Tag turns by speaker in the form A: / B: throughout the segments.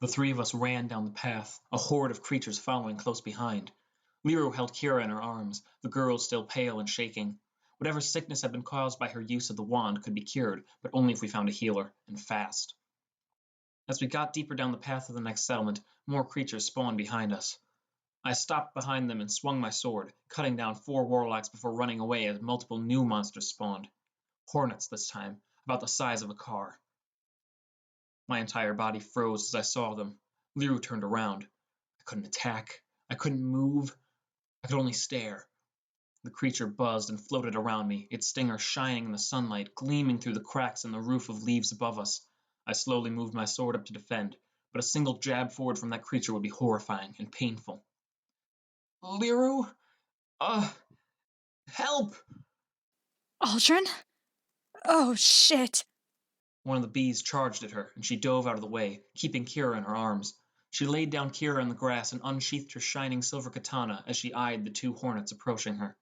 A: The three of us ran down the path, a horde of creatures following close behind. Liru held Kira in her arms, the girl still pale and shaking. Whatever sickness had been caused by her use of the wand could be cured, but only if we found a healer, and fast. As we got deeper down the path of the next settlement, more creatures spawned behind us. I stopped behind them and swung my sword, cutting down 4 warlocks before running away as multiple new monsters spawned. Hornets this time, about the size of a car. My entire body froze as I saw them. Liru turned around. I couldn't attack. I couldn't move. I could only stare. The creature buzzed and floated around me, its stinger shining in the sunlight, gleaming through the cracks in the roof of leaves above us. I slowly moved my sword up to defend, but a single jab forward from that creature would be horrifying and painful. Liru? Help!
B: Aldren? Oh, shit.
A: One of the bees charged at her, and she dove out of the way, keeping Kira in her arms. She laid down Kira in the grass and unsheathed her shining silver katana as she eyed the 2 hornets approaching her.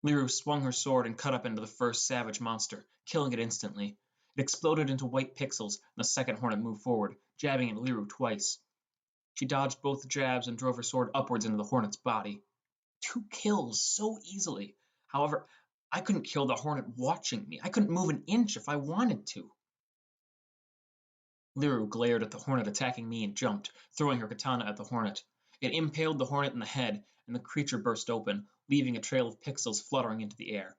A: Liru swung her sword and cut up into the first savage monster, killing it instantly. It exploded into white pixels, and the second hornet moved forward, jabbing at Liru twice. She dodged both jabs and drove her sword upwards into the hornet's body. 2 kills so easily. However, I couldn't kill the hornet watching me. I couldn't move an inch if I wanted to. Liru glared at the hornet attacking me and jumped, throwing her katana at the hornet. It impaled the hornet in the head, and the creature burst open, leaving a trail of pixels fluttering into the air.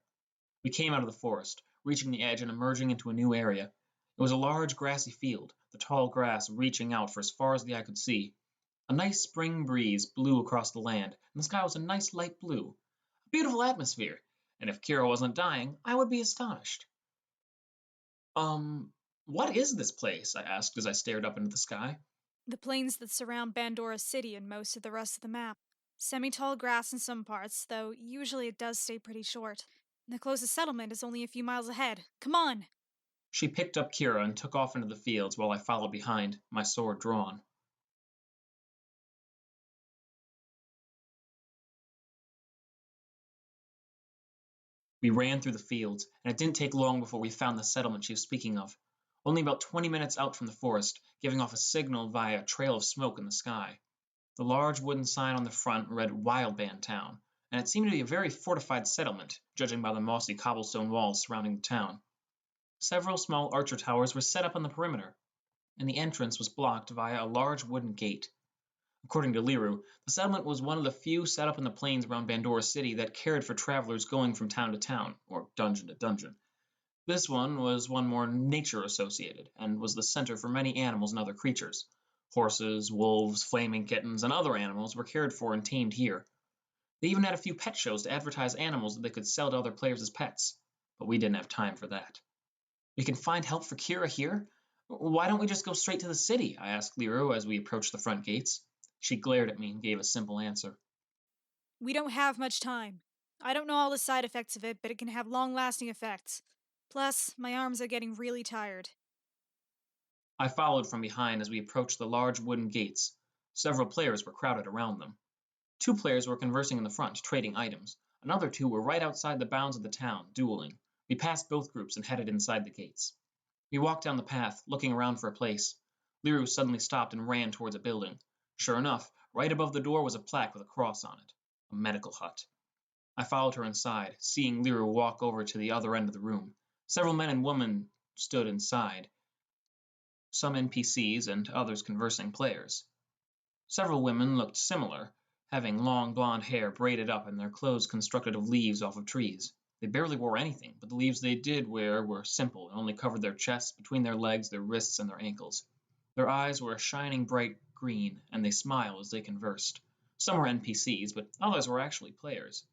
A: We came out of the forest, reaching the edge and emerging into a new area. It was a large grassy field, the tall grass reaching out for as far as the eye could see. A nice spring breeze blew across the land, and the sky was a nice light blue. A beautiful atmosphere, and if Kira wasn't dying, I would be astonished. What is this place? I asked as I stared up into the sky.
B: The plains that surround Bandora City and most of the rest of the map. Semi-tall grass in some parts, though usually it does stay pretty short. The closest settlement is only a few miles ahead. Come on!
A: She picked up Kira and took off into the fields while I followed behind, my sword drawn. We ran through the fields, and it didn't take long before we found the settlement she was speaking of. Only about 20 minutes out from the forest, giving off a signal via a trail of smoke in the sky. The large wooden sign on the front read Wildband Town, and it seemed to be a very fortified settlement, judging by the mossy cobblestone walls surrounding the town. Several small archer towers were set up on the perimeter, and the entrance was blocked via a large wooden gate. According to Liru, the settlement was one of the few set up in the plains around Bandora City that cared for travelers going from town to town, or dungeon to dungeon. This one was one more nature-associated, and was the center for many animals and other creatures. Horses, wolves, flaming kittens, and other animals were cared for and tamed here. They even had a few pet shows to advertise animals that they could sell to other players as pets, but we didn't have time for that. We can find help for Kira here? Why don't we just go straight to the city? I asked Liru as we approached the front gates. She glared at me and gave a simple answer.
B: We don't have much time. I don't know all the side effects of it, but it can have long-lasting effects. Plus, my arms are getting really tired.
A: I followed from behind as we approached the large wooden gates. Several players were crowded around them. 2 players were conversing in the front, trading items. Another 2 were right outside the bounds of the town, dueling. We passed both groups and headed inside the gates. We walked down the path, looking around for a place. Liru suddenly stopped and ran towards a building. Sure enough, right above the door was a plaque with a cross on it. A medical hut. I followed her inside, seeing Liru walk over to the other end of the room. Several men and women stood inside. Some NPCs and others conversing players. Several women looked similar, having long blonde hair braided up and their clothes constructed of leaves off of trees. They barely wore anything, but the leaves they did wear were simple and only covered their chests, between their legs, their wrists, and their ankles. Their eyes were a shining bright green, and they smiled as they conversed. Some were NPCs, but others were actually players.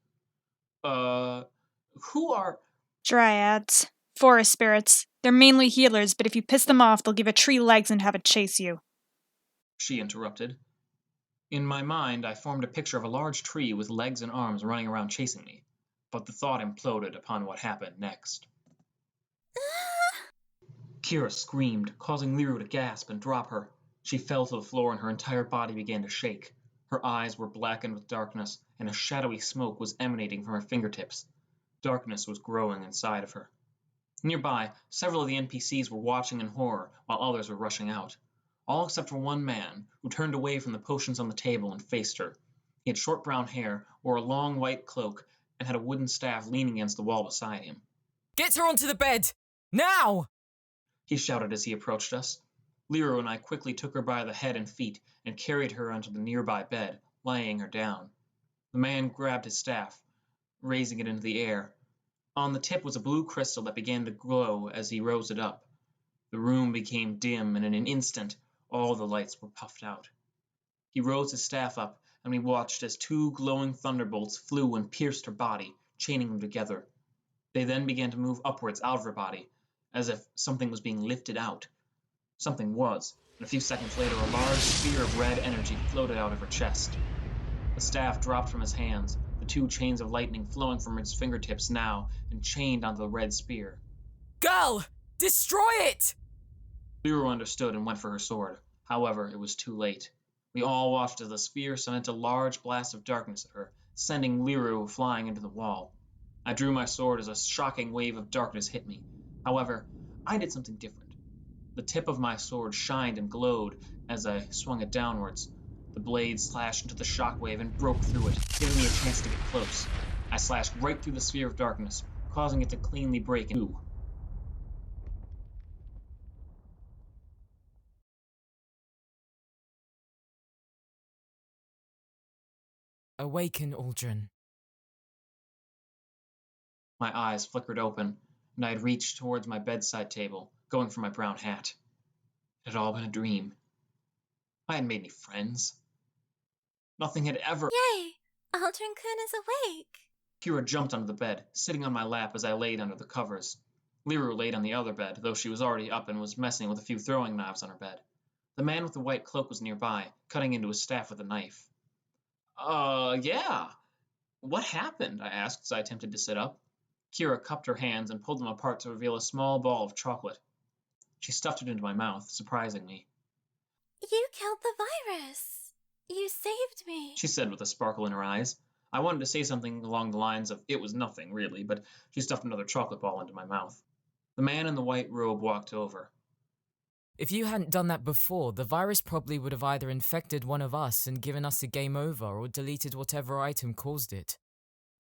A: Who are...
B: Dryads. Forest spirits. They're mainly healers, but if you piss them off, they'll give a tree legs and have it chase you.
A: She interrupted. In my mind, I formed a picture of a large tree with legs and arms running around chasing me, but the thought imploded upon what happened next. Kira screamed, causing Liru to gasp and drop her. She fell to the floor and her entire body began to shake. Her eyes were blackened with darkness, and a shadowy smoke was emanating from her fingertips. Darkness was growing inside of her. Nearby, several of the NPCs were watching in horror, while others were rushing out. all except for one man, who turned away from the potions on the table and faced her. He had short brown hair, wore a long white cloak, and had a wooden staff leaning against the wall beside him.
C: Get her onto the bed! Now!
A: He shouted as he approached us. Lero and I quickly took her by the head and feet and carried her onto the nearby bed, laying her down. The man grabbed his staff, raising it into the air. On the tip was a blue crystal that began to glow as he rose it up. The room became dim, and in an instant, all the lights were puffed out. He rose his staff up, and we watched as two glowing thunderbolts flew and pierced her body, chaining them together. They then began to move upwards out of her body, as if something was being lifted out. Something was, and a few seconds later a large sphere of red energy floated out of her chest. The staff dropped from his hands, the two chains of lightning flowing from his fingertips now and chained onto the red spear.
C: Girl! Destroy it!
A: Lero understood and went for her sword. However, it was too late. We all watched as the spear sent a large blast of darkness at her, sending Lero flying into the wall. I drew my sword as a shocking wave of darkness hit me. However, I did something different. The tip of my sword shined and glowed as I swung it downwards. The blade slashed into the shockwave and broke through it, giving me a chance to get close. I slashed right through the sphere of darkness, causing it to cleanly break in two.
C: Awaken, Aldren.
A: My eyes flickered open, and I had reached towards my bedside table, going for my brown hat. It had all been a dream. I hadn't made any friends. Nothing had ever...
D: Yay! Aldren-kun is awake!
A: Kira jumped onto the bed, sitting on my lap as I laid under the covers. Lero laid on the other bed, though she was already up and was messing with a few throwing knives on her bed. The man with the white cloak was nearby, cutting into his staff with a knife. Yeah. What happened? I asked as I attempted to sit up. Kira cupped her hands and pulled them apart to reveal a small ball of chocolate. She stuffed it into my mouth, surprising me.
D: You killed the virus! You saved me!
A: She said with a sparkle in her eyes. I wanted to say something along the lines of, it was nothing, really, but she stuffed another chocolate ball into my mouth. The man in the white robe walked over.
C: If you hadn't done that before, the virus probably would have either infected one of us and given us a game over, or deleted whatever item caused it.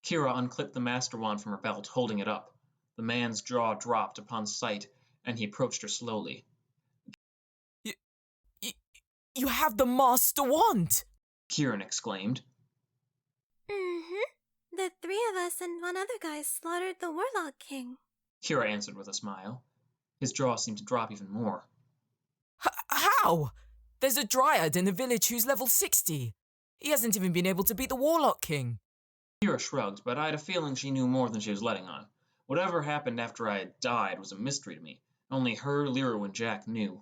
A: Kira unclipped the master wand from her belt, holding it up. The man's jaw dropped upon sight, and he approached her slowly.
C: You have the Master Wand!
A: Kieran exclaimed.
D: Mm-hmm. The three of us and one other guy slaughtered the Warlock King.
A: Kira answered with a smile. His jaw seemed to drop even more.
C: How? There's a Dryad in the village who's level 60. He hasn't even been able to beat the Warlock King.
A: Kira shrugged, but I had a feeling she knew more than she was letting on. Whatever happened after I had died was a mystery to me. Only her, Lero, and Jack knew.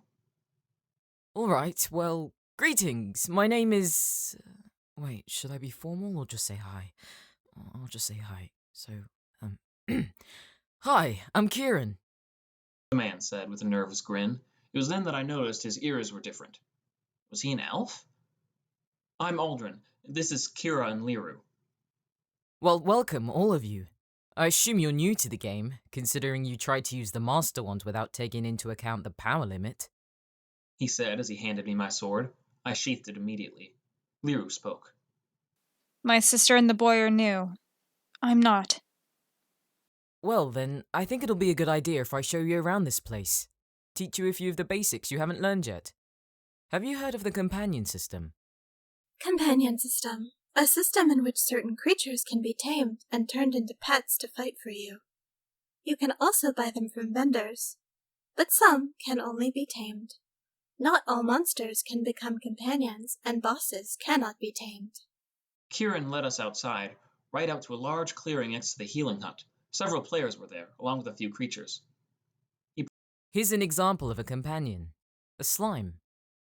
C: Alright, well, greetings. My name is... Wait, should I be formal or just say hi? I'll just say hi. So, Hi, I'm Kieran.
A: The man said with a nervous grin. It was then that I noticed his ears were different. Was he an elf? I'm Aldren. This is Kira and Lero.
C: Well, welcome, all of you. I assume you're new to the game, considering you tried to use the Master Wand without taking into account the power limit.
A: He said as he handed me my sword. I sheathed it immediately. Lero spoke.
B: My sister and the boy are new. I'm not.
C: Well then, I think it'll be a good idea if I show you around this place. Teach you a few of the basics you haven't learned yet. Have you heard of the companion system?
D: Companion system. A system in which certain creatures can be tamed and turned into pets to fight for you. You can also buy them from vendors, but some can only be tamed. Not all monsters can become companions, and bosses cannot be tamed.
A: Kieran led us outside, right out to a large clearing next to the healing hut. Several players were there, along with a few creatures.
C: Here's an example of a companion. A slime.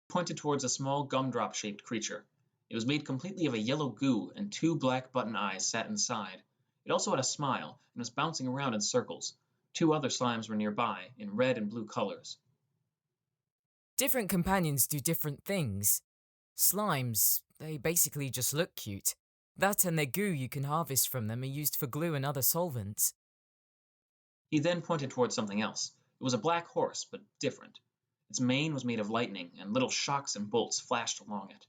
A: He pointed towards a small gumdrop-shaped creature. It was made completely of a yellow goo, and two black button eyes sat inside. It also had a smile, and was bouncing around in circles. Two other slimes were nearby, in red and blue colors.
C: Different companions do different things. Slimes, they basically just look cute. That and their goo you can harvest from them are used for glue and other solvents.
A: He then pointed towards something else. It was a black horse, but different. Its mane was made of lightning, and little shocks and bolts flashed along it.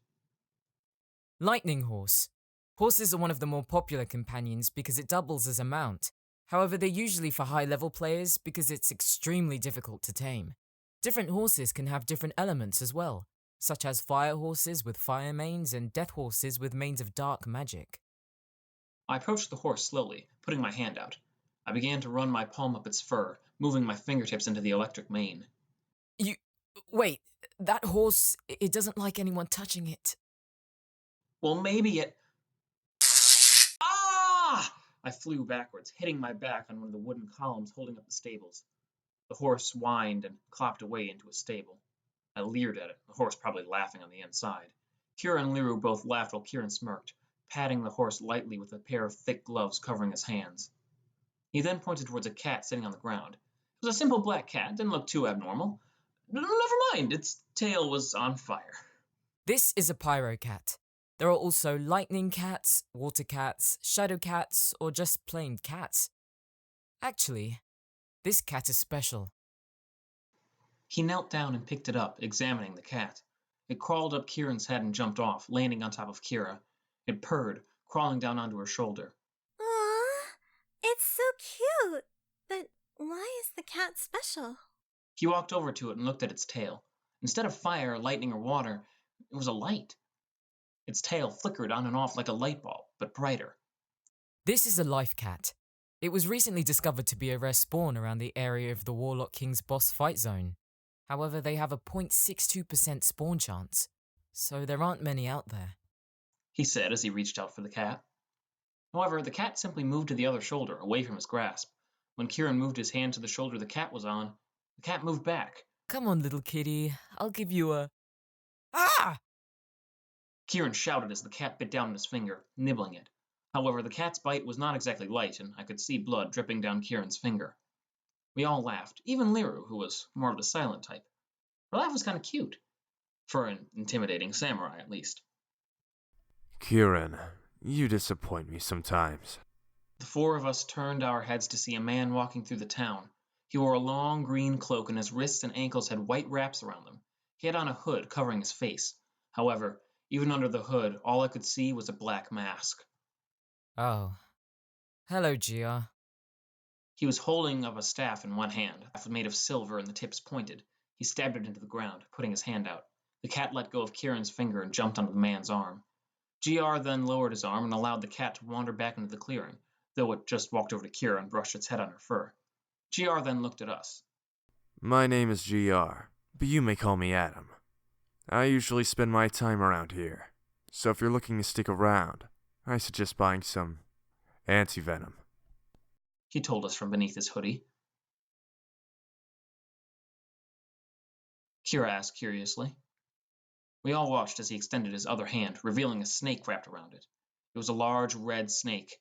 C: Lightning Horse. Horses are one of the more popular companions because it doubles as a mount. However, they're usually for high-level players because it's extremely difficult to tame. Different horses can have different elements as well, such as fire horses with fire manes and death horses with manes of dark magic.
A: I approached the horse slowly, putting my hand out. I began to run my palm up its fur, moving my fingertips into the electric mane.
C: Wait, that horse, it doesn't like anyone touching it.
A: Well, maybe it... Ah! I flew backwards, hitting my back on one of the wooden columns holding up the stables. The horse whined and clopped away into a stable. I leered at it, the horse probably laughing on the inside. Kira and Liru both laughed while Kieran smirked, patting the horse lightly with a pair of thick gloves covering his hands. He then pointed towards a cat sitting on the ground. It was a simple black cat, didn't look too abnormal. Never mind, its tail was on fire.
C: This is a pyro cat. There are also lightning cats, water cats, shadow cats, or just plain cats. Actually, this cat is special.
A: He knelt down and picked it up, examining the cat. It crawled up Kieran's head and jumped off, landing on top of Kira. It purred, crawling down onto her shoulder.
D: Aww, it's so cute. But why is the cat special?
A: He walked over to it and looked at its tail. Instead of fire, lightning, or water, it was a light. Its tail flickered on and off like a light bulb, but brighter.
C: This is a life cat. It was recently discovered to be a rare spawn around the area of the Warlock King's boss fight zone. However, they have a 0.62% spawn chance, so there aren't many out there.
A: He said as he reached out for the cat. However, the cat simply moved to the other shoulder, away from his grasp. When Kieran moved his hand to the shoulder the cat was on, the cat moved back.
C: Come on, little kitty. I'll give you a... Ah!
A: Kieran shouted as the cat bit down on his finger, nibbling it. However, the cat's bite was not exactly light, and I could see blood dripping down Kieran's finger. We all laughed, even Liru, who was more of the silent type. Her laugh was kind of cute. For an intimidating samurai, at least.
E: Kieran, you disappoint me sometimes.
A: The four of us turned our heads to see a man walking through the town. He wore a long green cloak, and his wrists and ankles had white wraps around them. He had on a hood covering his face. However, even under the hood, all I could see was a black mask.
C: Oh. Hello, Gia.
A: He was holding up a staff in one hand, made of silver and the tips pointed. He stabbed it into the ground, putting his hand out. The cat let go of Kieran's finger and jumped onto the man's arm. GR then lowered his arm and allowed the cat to wander back into the clearing, though it just walked over to Kira and brushed its head on her fur. GR then looked at us.
E: My name is GR, but you may call me Adam. I usually spend my time around here, so if you're looking to stick around, I suggest buying some anti-venom.
A: He told us from beneath his hoodie. Kira asked curiously. We all watched as he extended his other hand, revealing a snake wrapped around it. It was a large red snake.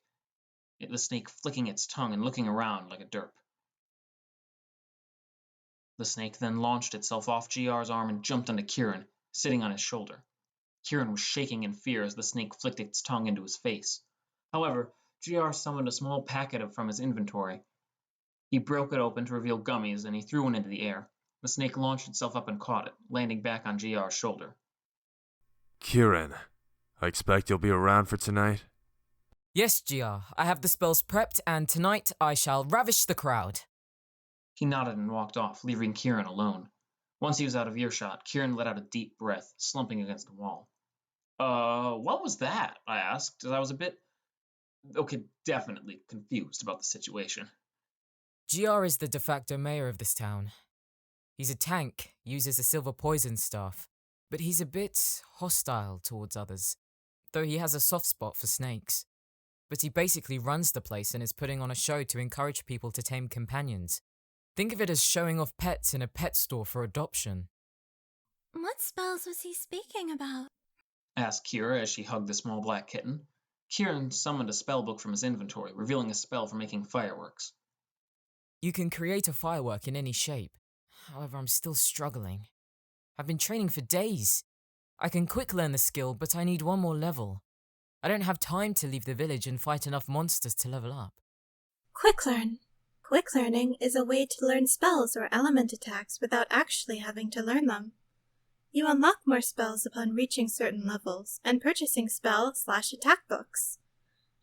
A: The snake flicking its tongue and looking around like a derp. The snake then launched itself off GR's arm and jumped onto Kieran, sitting on his shoulder. Kieran was shaking in fear as the snake flicked its tongue into his face. However, GR summoned a small packet from his inventory. He broke it open to reveal gummies, and he threw one into the air. The snake launched itself up and caught it, landing back on GR's shoulder.
E: Kieran, I expect you'll be around for tonight?
C: Yes, GR. I have the spells prepped, and tonight I shall ravish the crowd.
A: He nodded and walked off, leaving Kieran alone. Once he was out of earshot, Kieran let out a deep breath, slumping against the wall. What was that? I asked, as I was a bit... definitely confused about the situation.
C: GR is the de facto mayor of this town. He's a tank, uses a silver poison staff, but he's a bit hostile towards others, though he has a soft spot for snakes. But he basically runs the place and is putting on a show to encourage people to tame companions. Think of it as showing off pets in a pet store for adoption.
D: What spells was he speaking about?
A: Asked Kira as she hugged the small black kitten. Kieran summoned a spellbook from his inventory, revealing a spell for making fireworks.
C: You can create a firework in any shape. However, I'm still struggling. I've been training for days. I can quick learn the skill, but I need one more level. I don't have time to leave the village and fight enough monsters to level up.
D: Quick learn. Quick learning is a way to learn spells or element attacks without actually having to learn them. You unlock more spells upon reaching certain levels and purchasing spell/attack books.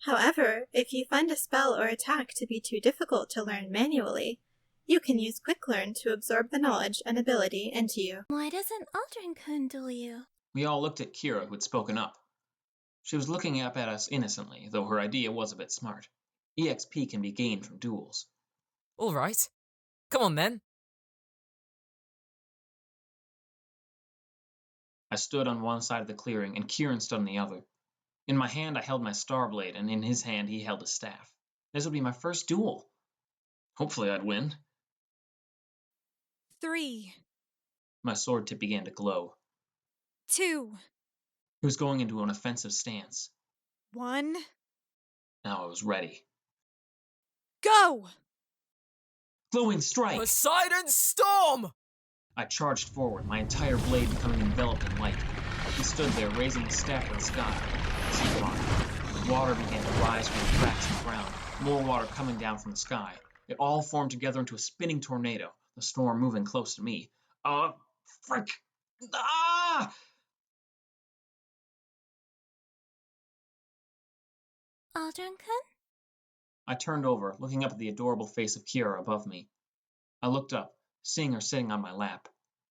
D: However, if you find a spell or attack to be too difficult to learn manually, you can use Quick Learn to absorb the knowledge and ability into you.
F: Why doesn't Aldren duel you?
A: We all looked at Kira, who had spoken up. She was looking up at us innocently, though her idea was a bit smart. EXP can be gained from duels.
C: All right. Come on then.
A: I stood on one side of the clearing, and Kieran stood on the other. In my hand, I held my star blade, and in his hand, he held a staff. This would be my first duel. Hopefully, I'd win.
B: 3,
A: My sword tip began to glow.
B: 2,
A: He was going into an offensive stance.
B: 1,
A: Now I was ready.
B: go!
A: Glowing strike!
C: Poseidon Storm!
A: I charged forward, my entire blade becoming enveloped in light. He stood there, raising his staff to the sky. Sea water. Water began to rise from the cracks in the ground, more water coming down from the sky. It all formed together into a spinning tornado, the storm moving close to me. Frick! Ah!
F: Aldren-kun?
A: I turned over, looking up at the adorable face of Kira above me. I looked up, seeing her sitting on my lap.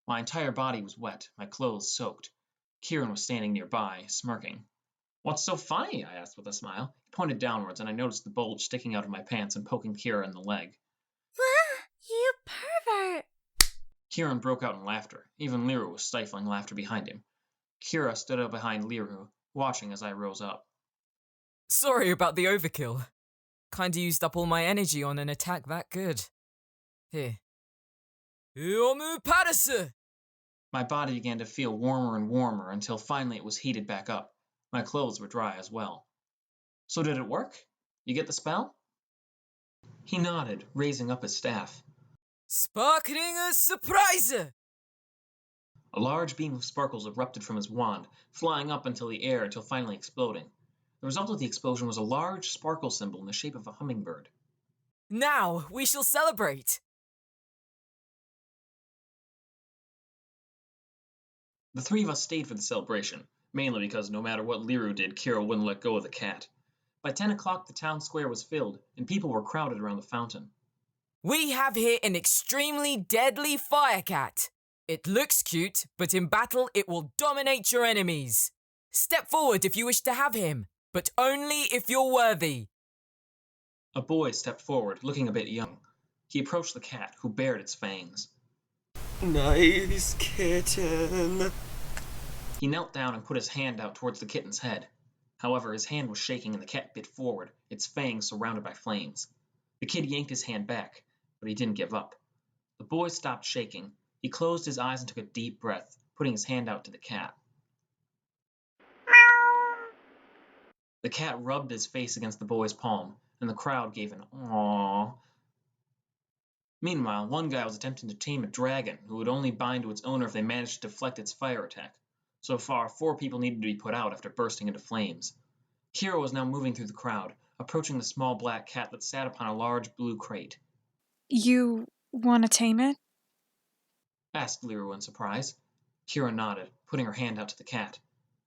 A: My entire body was wet, my clothes soaked. Kieran was standing nearby, smirking. What's so funny? I asked with a smile. He pointed downwards, and I noticed the bulge sticking out of my pants and poking Kira in the leg.
F: Wah! You pervert!
A: Kieran broke out in laughter. Even Liru was stifling laughter behind him. Kira stood up behind Liru, watching as I rose up.
C: Sorry about the overkill. Kinda used up all my energy on an attack that good. Here. Uomu Padasu!
A: My body began to feel warmer and warmer until finally it was heated back up. My clothes were dry as well. So did it work? You get the spell? He nodded, raising up his staff.
C: Sparkling surprise!
A: A large beam of sparkles erupted from his wand, flying up into the air until finally exploding. The result of the explosion was a large sparkle symbol in the shape of a hummingbird.
C: Now we shall celebrate!
A: The three of us stayed for the celebration, mainly because no matter what Liru did, Kira wouldn't let go of the cat. By 10 o'clock, the town square was filled, and people were crowded around the fountain.
C: We have here an extremely deadly fire cat. It looks cute, but in battle it will dominate your enemies. Step forward if you wish to have him, but only if you're worthy.
A: A boy stepped forward, looking a bit young. He approached the cat, who bared its fangs.
G: Nice kitten.
A: He knelt down and put his hand out towards the kitten's head. However, his hand was shaking and the cat bit forward, its fangs surrounded by flames. The kid yanked his hand back, but he didn't give up. The boy stopped shaking. He closed his eyes and took a deep breath, putting his hand out to the cat. The cat rubbed his face against the boy's palm, and the crowd gave an aww. Meanwhile, one guy was attempting to tame a dragon, who would only bind to its owner if they managed to deflect its fire attack. So far, 4 people needed to be put out after bursting into flames. Kira was now moving through the crowd, approaching the small black cat that sat upon a large blue crate.
B: You want to tame it?
A: Asked Liru in surprise. Kira nodded, putting her hand out to the cat.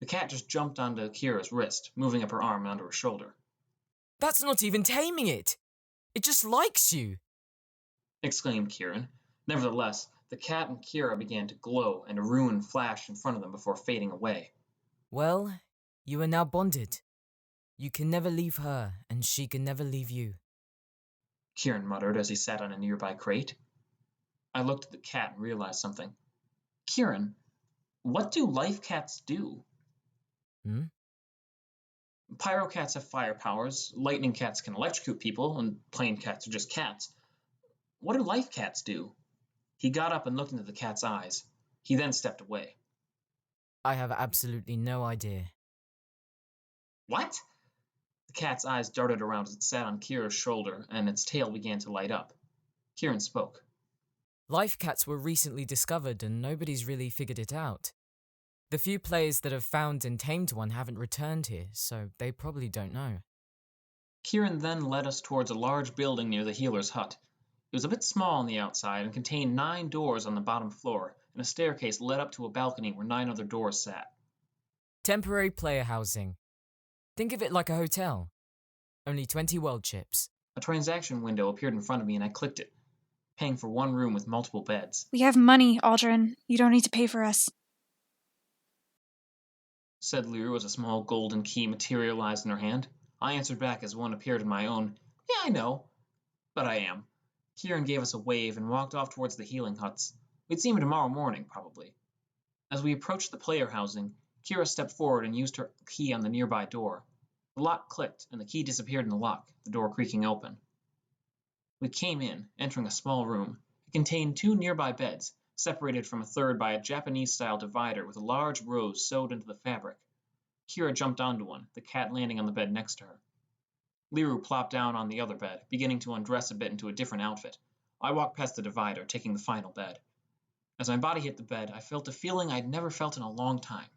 A: The cat just jumped onto Kira's wrist, moving up her arm and onto her shoulder.
C: That's not even taming it. It just likes you.
A: Exclaimed Kieran. Nevertheless, the cat and Kira began to glow, and a rune flashed in front of them before fading away.
C: Well, you are now bonded. You can never leave her, and she can never leave you.
A: Kieran muttered as he sat on a nearby crate. I looked at the cat and realized something. Kieran, what do life cats do? Pyro cats have fire powers, lightning cats can electrocute people, and plain cats are just cats. What do life cats do? He got up and looked into the cat's eyes. He then stepped away.
C: I have absolutely no idea.
A: What? The cat's eyes darted around as it sat on Kira's shoulder, and its tail began to light up. Kieran spoke.
C: Life cats were recently discovered and nobody's really figured it out. The few players that have found and tamed one haven't returned here, so they probably don't know.
A: Kieran then led us towards a large building near the healer's hut. It was a bit small on the outside and contained 9 doors on the bottom floor, and a staircase led up to a balcony where 9 other doors sat.
C: Temporary player housing. Think of it like a hotel. Only 20 world chips.
A: A transaction window appeared in front of me and I clicked it, paying for 1 room with multiple beds.
B: We have money, Aldren. You don't need to pay for us.
A: Said Liru as a small golden key materialized in her hand. I answered back as one appeared in my own. Yeah, I know. But I am. Kieran gave us a wave and walked off towards the healing huts. We'd see him tomorrow morning, probably. As we approached the player housing, Kira stepped forward and used her key on the nearby door. The lock clicked, and the key disappeared in the lock, the door creaking open. We came in, entering a small room. It contained 2 nearby beds, separated from a third by a Japanese-style divider with a large rose sewed into the fabric. Kira jumped onto one, the cat landing on the bed next to her. Liru plopped down on the other bed, beginning to undress a bit into a different outfit. I walked past the divider, taking the final bed. As my body hit the bed, I felt a feeling I'd never felt in a long time.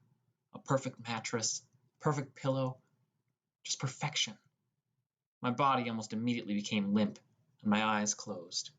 A: A perfect mattress, perfect pillow, just perfection. My body almost immediately became limp, and my eyes closed.